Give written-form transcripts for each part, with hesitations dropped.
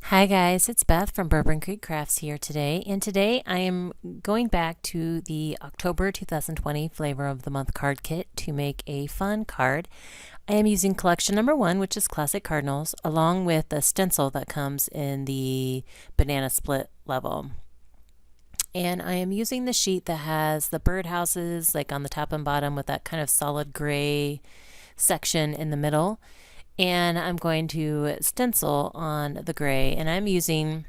Hi guys, it's Beth from Bourbon Creek Crafts here today, and today I am going back to the October 2020 Flavor of the Month card kit to make a fun card. I am using collection number 1, which is Classic Cardinals, along with the stencil that comes in the banana split level. And I am using the sheet that has the birdhouses like on the top and bottom with that kind of solid gray section in the middle. And I'm going to stencil on the gray, and I'm using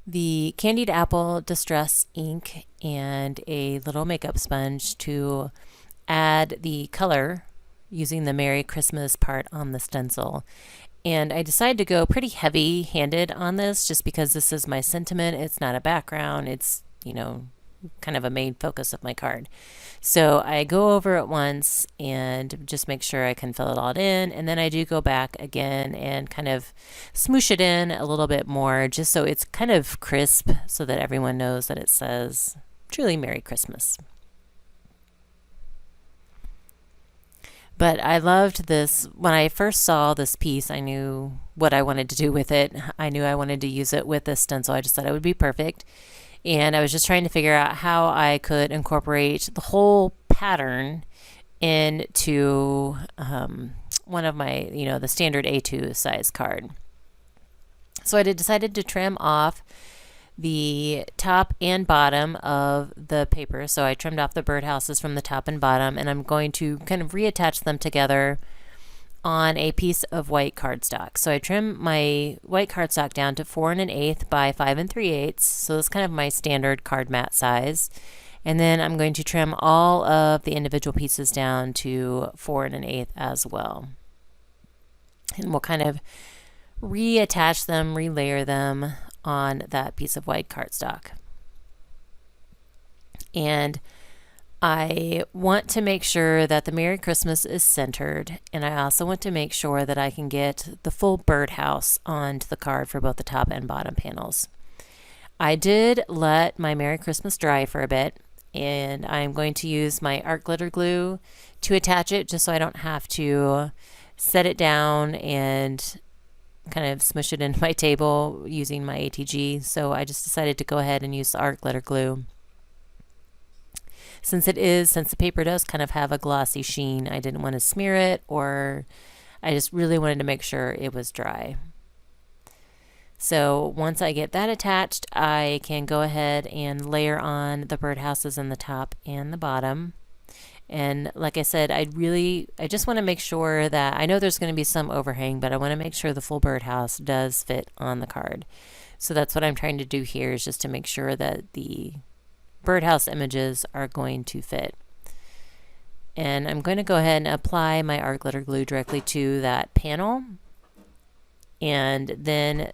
the Candied Apple Distress ink and a little makeup sponge to add the color using the Merry Christmas part on the stencil. And I decided to go pretty heavy handed on this just because this is my sentiment. It's not a background, it's, kind of a main focus of my card. So I go over it once and just make sure I can fill it all in, and then I do go back again and kind of smoosh it in a little bit more just so it's kind of crisp so that everyone knows that it says truly Merry Christmas. But I loved this. When I first saw this piece, I knew what I wanted to do with it. I knew I wanted to use it with this stencil. I just thought it would be perfect. And I was just trying to figure out how I could incorporate the whole pattern into one of my, the standard A2 size card. So I decided to trim off the top and bottom of the paper. So I trimmed off the birdhouses from the top and bottom, and I'm going to kind of reattach them together on a piece of white cardstock. So I trim my white cardstock down to 4 1/8 by 5 3/8. So that's kind of my standard card mat size. And then I'm going to trim all of the individual pieces down to 4 1/8 as well. And we'll kind of reattach them, relayer them on that piece of white cardstock. And I want to make sure that the Merry Christmas is centered, and I also want to make sure that I can get the full birdhouse onto the card for both the top and bottom panels. I did let my Merry Christmas dry for a bit, and I'm going to use my art glitter glue to attach it just so I don't have to set it down and kind of smush it into my table using my ATG. So I just decided to go ahead and use the art glitter glue. Since the paper does kind of have a glossy sheen, I didn't want to smear it, or I just really wanted to make sure it was dry. So once I get that attached, I can go ahead and layer on the birdhouses in the top and the bottom. And like I said, I just want to make sure that, I know there's going to be some overhang, but I want to make sure the full birdhouse does fit on the card. So that's what I'm trying to do here, is just to make sure that the birdhouse images are going to fit. And I'm going to go ahead and apply my art glitter glue directly to that panel, and then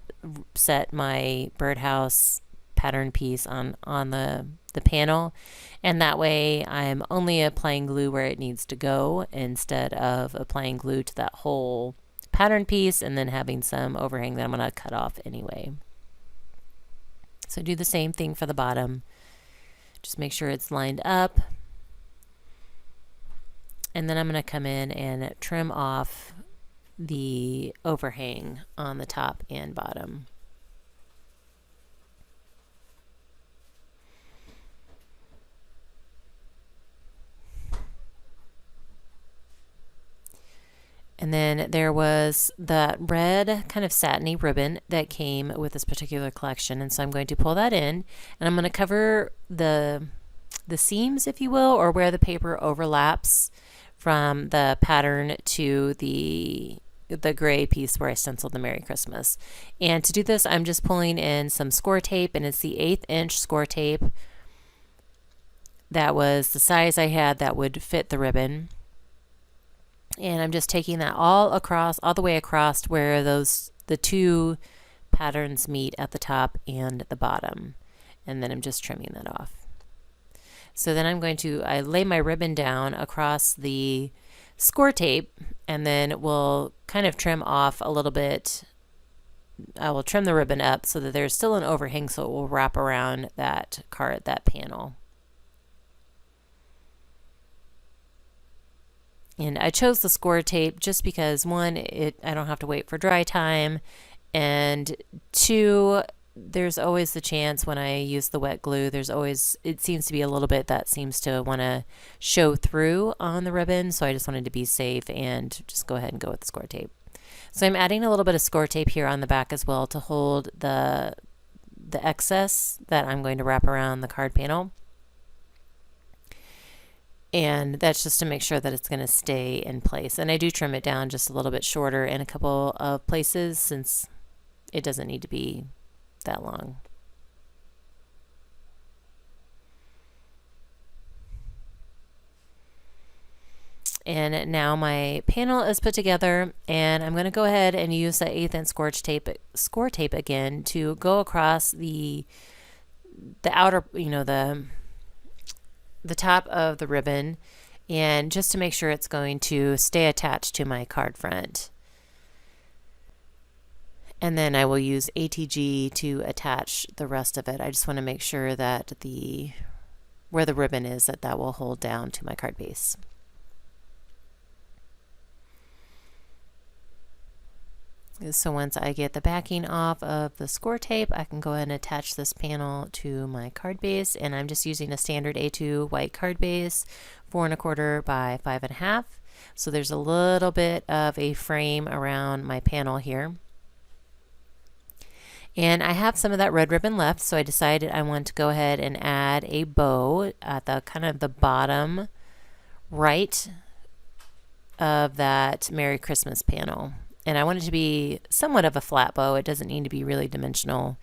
set my birdhouse pattern piece on the panel. And that way I'm only applying glue where it needs to go, instead of applying glue to that whole pattern piece and then having some overhang that I'm going to cut off anyway. So do the same thing for the bottom. Just make sure it's lined up. And then I'm going to come in and trim off the overhang on the top and bottom. And then there was that red kind of satiny ribbon that came with this particular collection. And so I'm going to pull that in, and I'm going to cover the seams, if you will, or where the paper overlaps from the pattern to the gray piece where I stenciled the Merry Christmas. And to do this, I'm just pulling in some score tape, and it's the 1/8 inch score tape. That was the size I had that would fit the ribbon. And I'm just taking that all the way across where the two patterns meet at the top and the bottom. And then I'm just trimming that off. So then I lay my ribbon down across the score tape, and then we'll kind of trim off a little bit. I will trim the ribbon up so that there's still an overhang, so it will wrap around that panel. And I chose the score tape just because, one, I don't have to wait for dry time, and two, there's always the chance when I use the wet glue, it seems to be a little bit that seems to want to show through on the ribbon, so I just wanted to be safe and just go ahead and go with the score tape. So I'm adding a little bit of score tape here on the back as well to hold the excess that I'm going to wrap around the card panel. And that's just to make sure that it's going to stay in place. And I do trim it down just a little bit shorter in a couple of places since it doesn't need to be that long. And now my panel is put together, and I'm going to go ahead and use the 1/8 inch score tape again to go across the outer, the top of the ribbon, and just to make sure it's going to stay attached to my card front. And then I will use ATG to attach the rest of it. I just want to make sure that where the ribbon is, that will hold down to my card base. So once I get the backing off of the score tape, I can go ahead and attach this panel to my card base, and I'm just using a standard A2 white card base, 4 1/4 by 5 1/2. So there's a little bit of a frame around my panel here. And I have some of that red ribbon left, so I decided I want to go ahead and add a bow at the kind of the bottom right of that Merry Christmas panel. And I want it to be somewhat of a flat bow. It doesn't need to be really dimensional.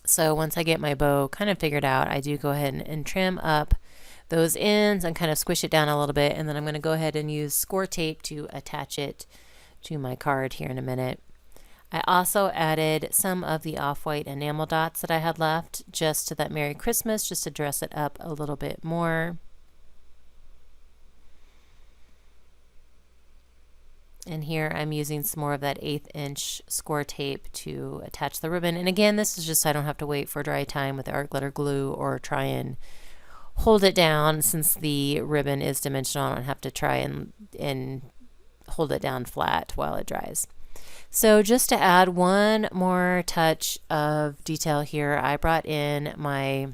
So once I get my bow kind of figured out, I do go ahead and trim up those ends and kind of squish it down a little bit. And then I'm going to go ahead and use score tape to attach it to my card here in a minute. I also added some of the off-white enamel dots that I had left just to that Merry Christmas, just to dress it up a little bit more. And here I'm using some more of that 1/8 inch score tape to attach the ribbon. And again, this is just so I don't have to wait for dry time with the art glitter glue or try and hold it down. Since the ribbon is dimensional, I don't have to try and hold it down flat while it dries. So just to add one more touch of detail here, I brought in my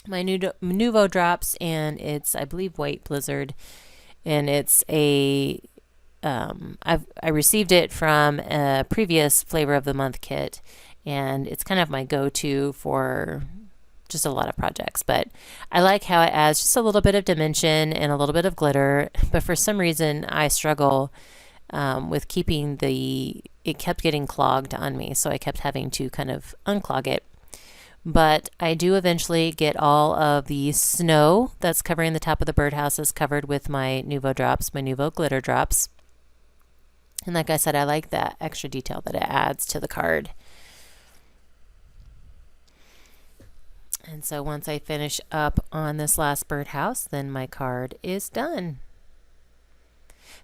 Nuvo drops, and it's, I believe, White Blizzard, and it's a I received it from a previous flavor of the month kit, and it's kind of my go-to for just a lot of projects. But I like how it adds just a little bit of dimension and a little bit of glitter, but for some reason I struggle with keeping it kept getting clogged on me, so I kept having to kind of unclog it. But I do eventually get all of the snow that's covering the top of the birdhouses covered with my Nuvo drops, my Nuvo glitter drops. And like I said, I like that extra detail that it adds to the card. And so once I finish up on this last birdhouse, then my card is done.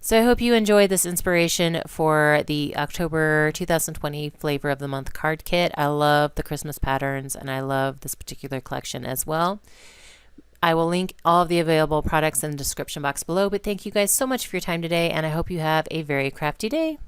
So I hope you enjoyed this inspiration for the October 2020 Flavor of the Month card kit. I love the Christmas patterns, and I love this particular collection as well. I will link all of the available products in the description box below, but thank you guys so much for your time today, and I hope you have a very crafty day.